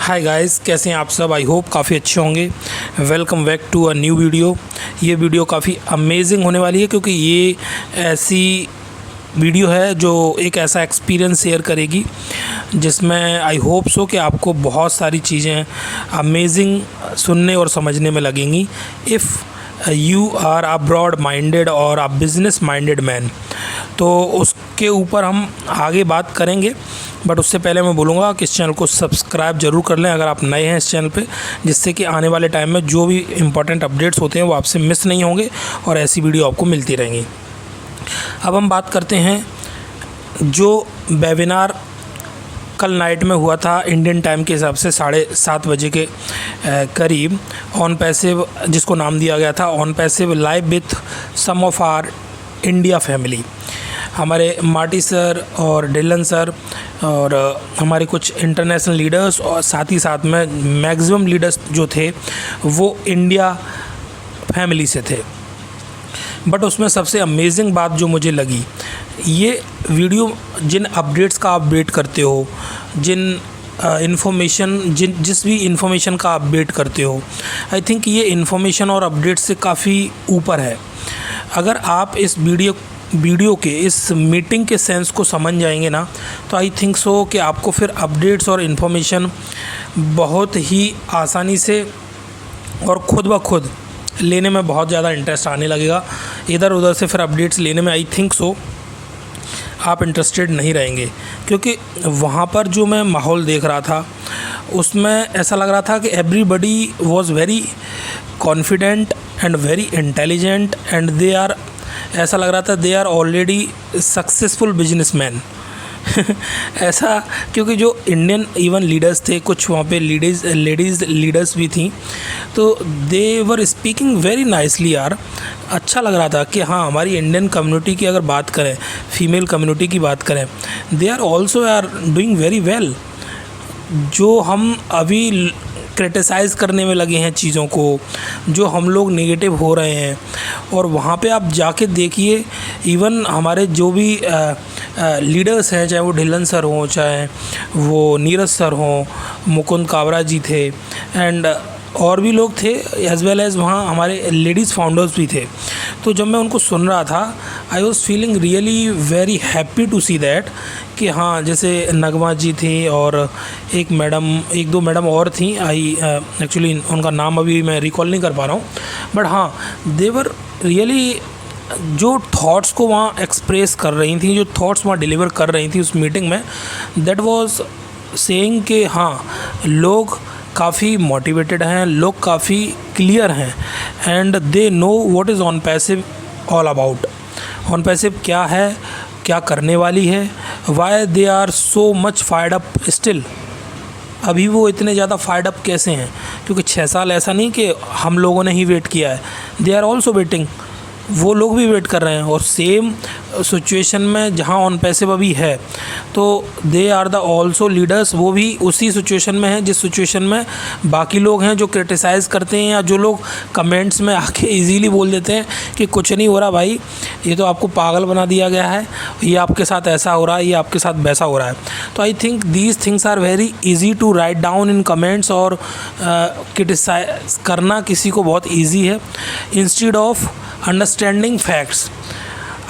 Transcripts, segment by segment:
Hi guys, कैसे हैं आप सब। आई होप काफ़ी अच्छे होंगे। Welcome back to a new video. ये वीडियो काफ़ी अमेजिंग होने वाली है क्योंकि ये ऐसी वीडियो है जो एक ऐसा एक्सपीरियंस शेयर करेगी जिसमें आई होप सो कि आपको बहुत सारी चीज़ें अमेजिंग सुनने और समझने में लगेंगी। If you are a broad minded और अ बिजनेस माइंडेड मैन, तो उसके ऊपर हम आगे बात करेंगे। बट उससे पहले मैं बोलूँगा कि इस चैनल को सब्सक्राइब ज़रूर कर लें अगर आप नए हैं इस चैनल पे, जिससे कि आने वाले टाइम में जो भी इम्पोर्टेंट अपडेट्स होते हैं वो आपसे मिस नहीं होंगे और ऐसी वीडियो आपको मिलती रहेंगी। अब हम बात करते हैं जो वेबिनार कल नाइट में हुआ था इंडियन टाइम के हिसाब से 7:30 बजे के करीब, ऑन पैसिव, जिसको नाम दिया गया था OnPassive live with some of our India family. हमारे मार्टी सर और डिलन सर और हमारे कुछ इंटरनेशनल लीडर्स और साथ ही साथ में मैक्सिमम लीडर्स जो थे वो इंडिया फैमिली से थे। बट उसमें सबसे अमेजिंग बात जो मुझे लगी, ये वीडियो जिन अपडेट्स का आप वेट करते हो, जिन जिस भी इन्फॉर्मेशन का आप वेट करते हो, आई थिंक ये इन्फॉर्मेशन और अपडेट से काफ़ी ऊपर है। अगर आप इस वीडियो के इस मीटिंग के सेंस को समझ जाएंगे ना, तो आई थिंक सो कि आपको फिर अपडेट्स और इन्फॉर्मेशन बहुत ही आसानी से और ख़ुद ब खुद लेने में बहुत ज़्यादा इंटरेस्ट आने लगेगा। इधर उधर से फिर अपडेट्स लेने में आई थिंक सो आप इंटरेस्टेड नहीं रहेंगे, क्योंकि वहाँ पर जो मैं माहौल देख रहा था उसमें ऐसा लग रहा था कि everybody was very confident and very intelligent and ऐसा लग रहा था they are already successful businessman. ऐसा, क्योंकि जो इंडियन इवन लीडर्स थे, कुछ वहाँ पे लेडीज़ लीडर्स भी थी, तो दे वर स्पीकिंग वेरी नाइसली यार। अच्छा लग रहा था कि हाँ, हमारी इंडियन कम्युनिटी की अगर बात करें, फीमेल कम्युनिटी की बात करें, they are also are doing very well. जो हम अभी क्रिटिसाइज़ करने में लगे हैं चीज़ों को, जो हम लोग नेगेटिव हो रहे हैं, और वहाँ पे आप जाके देखिए इवन हमारे जो भी लीडर्स हैं, चाहे वो ढिल्लन सर हों, चाहे वो नीरज सर हों, मुकुंद काबरा जी थे, एंड और भी लोग थे, एज़ वेल एज़ वहाँ हमारे लेडीज़ फाउंडर्स भी थे। तो जब मैं उनको सुन रहा था, I was feeling really very happy to see that कि हाँ, जैसे नगमा जी थी और एक दो मैडम और थी। एक्चुअली उनका नाम अभी मैं रिकॉल नहीं कर पा रहा हूँ, बट हाँ, देवर रियली जो थॉट्स को वहाँ एक्सप्रेस कर रही थी, जो थॉट्स वहाँ डिलीवर कर रही थी उस मीटिंग में, दैट वाज सेइंग कि हाँ, लोग काफ़ी मोटिवेटेड हैं, लोग काफ़ी क्लियर हैं, and they know what is OnPassive all about. OnPassive क्या है, क्या करने वाली है, why they are so much fired up still. अभी वो इतने ज़्यादा फायर्ड अप कैसे हैं, क्योंकि 6 साल ऐसा नहीं कि हम लोगों ने ही वेट किया है, दे आर ऑल्सो वेटिंग। वो लोग भी वेट कर रहे हैं, और सेम सिचुएशन में जहाँ ऑन पैसिव अभी है, तो they are the also leaders. वो भी उसी सिचुएशन में हैं जिस सिचुएशन में बाकी लोग हैं, जो क्रिटिसाइज़ करते हैं या जो लोग कमेंट्स में आके इजीली बोल देते हैं कि कुछ नहीं हो रहा भाई, ये तो आपको पागल बना दिया गया है, ये आपके साथ ऐसा हो रहा है, ये आपके साथ वैसा हो रहा है। तो I think these things are very easy to write down in comments, और क्रिटिसाइज करना किसी को बहुत ईजी है, इंस्टेड ऑफ अंडरस्टैंडिंग फैक्ट्स।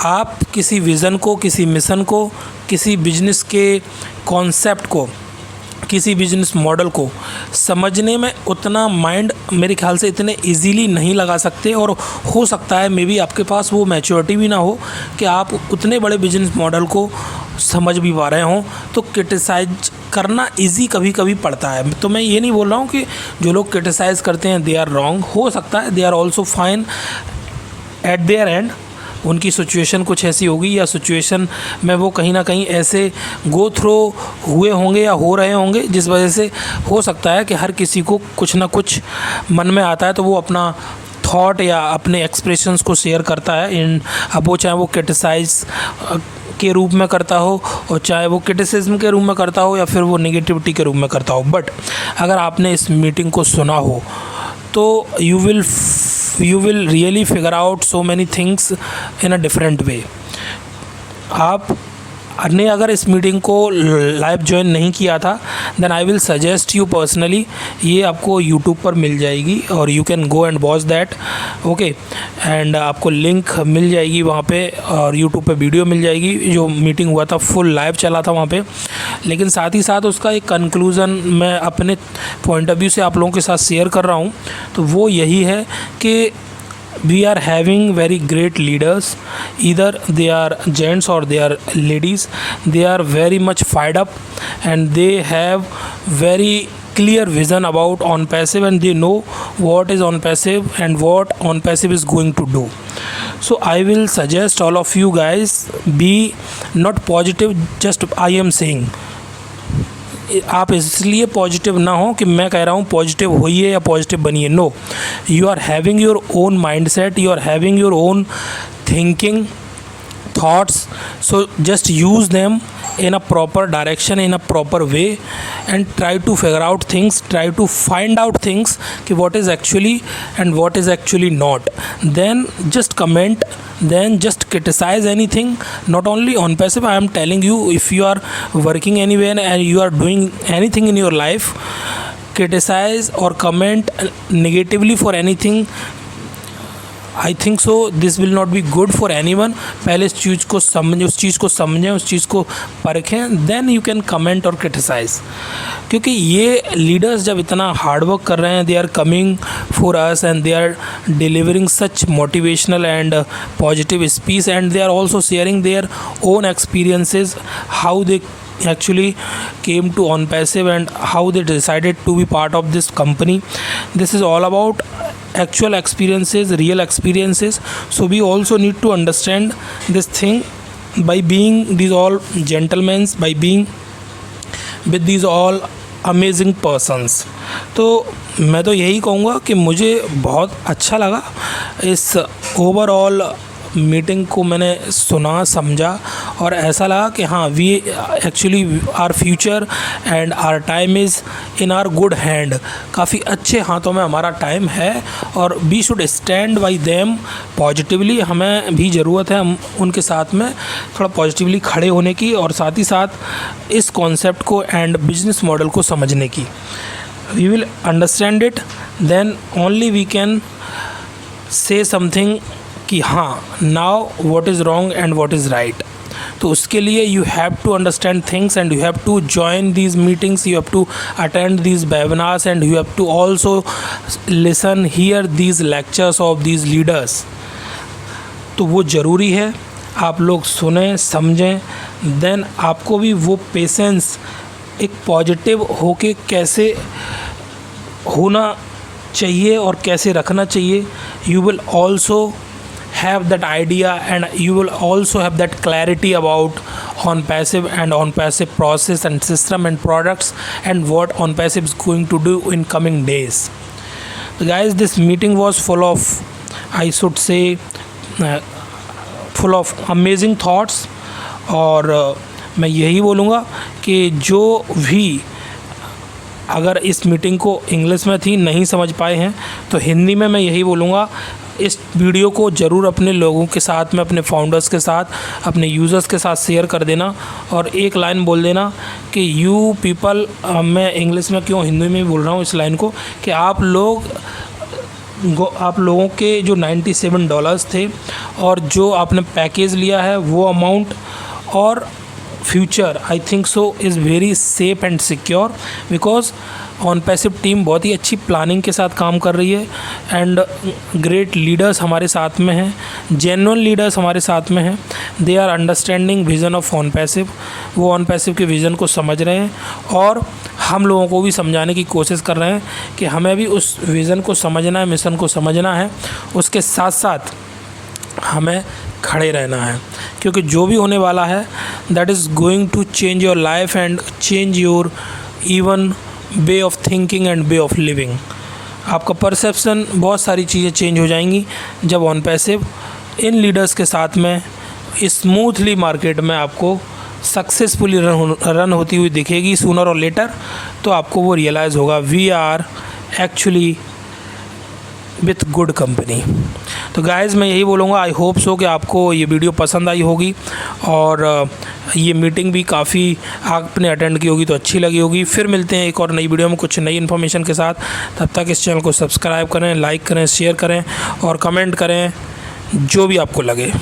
आप किसी विज़न को, किसी मिशन को, किसी बिजनेस के कॉन्सेप्ट को, किसी बिजनेस मॉडल को समझने में उतना माइंड मेरे ख्याल से इतने इजीली नहीं लगा सकते, और हो सकता है मे बी आपके पास वो मैच्योरिटी भी ना हो कि आप उतने बड़े बिजनेस मॉडल को समझ भी पा रहे हों। तो क्रिटिसाइज करना इजी कभी कभी पड़ता है। तो मैं ये नहीं बोल रहा हूँ कि जो लोग क्रिटिसाइज़ करते हैं दे आर रॉन्ग। हो सकता है they are also fine at their end, उनकी सिचुएशन कुछ ऐसी होगी, या सिचुएशन में वो कहीं ना कहीं ऐसे गो थ्रू हुए होंगे या हो रहे होंगे, जिस वजह से हो सकता है कि हर किसी को कुछ ना कुछ मन में आता है तो वो अपना थॉट या अपने एक्सप्रेशंस को शेयर करता है। अब वो चाहे वो क्रिटिसाइज के रूप में करता हो, और चाहे वो क्रिटिसिज्म के रूप में करता हो, या फिर वो नेगेटिविटी के रूप में करता हो। बट अगर आपने इस मीटिंग को सुना हो तो you will really figure out so many things in a different way। आप ने अगर इस मीटिंग को लाइव ज्वाइन नहीं किया था, then I will suggest you personally, ये आपको यूट्यूब पर मिल जाएगी और you can go and watch that, okay. And आपको लिंक मिल जाएगी वहाँ पे, और यूट्यूब पे वीडियो मिल जाएगी। जो मीटिंग हुआ था फुल लाइव चला था वहाँ पे। लेकिन साथ ही साथ उसका एक कंक्लूज़न मैं अपने पॉइंट ऑफ व्यू से आप लोगों के साथ शेयर कर रहा हूँ, तो वो यही है कि we are having very great leaders, either they are gents or they are ladies. They are very much fired up and they have very clear vision about OnPassive, and they know what is OnPassive and what OnPassive is going to do. So I will suggest all of you guys, be not positive, just I am saying, आप इसलिए positive ना हो कि मैं कह रहा हूँ positive होइए या पॉजिटिव बनिए। No, you are having your own mindset, you are having your own thinking thoughts, so just use them in a proper direction, in a proper way, and try to figure out things, try to find out things कि what is actually and what is actually not. Then just comment, then just criticize anything. Not only OnPassive, I am telling you, if you are working anywhere and you are doing anything in your life, criticize or comment negatively for anything, I think so this will not be good for any one. पहले इस चीज़ को समझें, उस चीज़ को समझें, उस चीज़ को परखें, then you can comment और क्रिटिसाइज़। क्योंकि ये लीडर्स जब इतना हार्ड वर्क कर रहे हैं, they are coming for us and they are delivering such motivational and positive speech, and they are also sharing their own experiences, how they actually came to OnPassive and how they decided to be part of this company. This is all about actual experiences, real experiences. So we also need to understand this thing by being these all gentlemen, by being with these all amazing persons. तो मैं तो यही कहूँगा कि मुझे बहुत अच्छा लगा इस ओवरऑल मीटिंग को मैंने सुना, समझा, और ऐसा लगा कि हाँ, we actually are future and our time is in our good hand. काफ़ी अच्छे हाथों में हमारा टाइम है और we should stand by them positively. हमें भी ज़रूरत है हम उनके साथ में थोड़ा पॉजिटिवली खड़े होने की, और साथ ही साथ इस कॉन्सेप्ट को एंड बिजनेस मॉडल को समझने की। We will understand it, then only we can say something कि हाँ, now what is wrong and what is right. तो उसके लिए you have to understand things and you have to join these meetings, you have to attend these webinars and you have to also listen here these lectures of these leaders. तो वो ज़रूरी है, आप लोग सुने समझें, देन आपको भी वो पेशेंस एक पॉजिटिव होके कैसे होना चाहिए और कैसे रखना चाहिए, you will also have that idea and you will also have that clarity about OnPassive and OnPassive process and system and products and what OnPassive is going to do in coming days. So guys, this meeting was full of, I should say, full of amazing thoughts, और मैं यही बोलूँगा कि जो भी अगर इस meeting को इंग्लिश में थी नहीं समझ पाए हैं तो हिंदी में मैं यही बोलूँगा, इस वीडियो को ज़रूर अपने लोगों के साथ में, अपने फाउंडर्स के साथ, अपने यूज़र्स के साथ शेयर कर देना और एक लाइन बोल देना कि यू पीपल, मैं इंग्लिश में क्यों हिंदी में बोल रहा हूँ इस लाइन को, कि आप लोगों के जो $97 थे और जो आपने पैकेज लिया है वो अमाउंट और future, I think so is very safe and secure, because OnPassive team बहुत ही अच्छी प्लानिंग के साथ काम कर रही है एंड ग्रेट लीडर्स हमारे साथ में हैं, जेन्युइन लीडर्स हमारे साथ में हैं। They are understanding vision of OnPassive, वो OnPassive के विज़न को समझ रहे हैं और हम लोगों को भी समझाने की कोशिश कर रहे हैं कि हमें भी उस विज़न को समझना है, मिशन को समझना है, उसके साथ साथ हमें खड़े रहना है, क्योंकि जो भी होने वाला है that is going to change your life and change your even way of thinking and way of living. आपका परसेप्शन, बहुत सारी चीज़ें चेंज हो जाएंगी जब OnPassive इन लीडर्स के साथ में स्मूथली मार्केट में आपको सक्सेसफुली रन होती हुई दिखेगी सूनर और लेटर। तो आपको वो रियलाइज़ होगा we are actually with good company. तो गाइज़ मैं यही बोलूँगा, आई होप सो कि आपको ये वीडियो पसंद आई होगी और ये मीटिंग भी काफ़ी आपने अटेंड की होगी तो अच्छी लगी होगी। फिर मिलते हैं एक और नई वीडियो में कुछ नई इन्फॉर्मेशन के साथ। तब तक इस चैनल को सब्सक्राइब करें, लाइक करें, शेयर करें और कमेंट करें जो भी आपको लगे।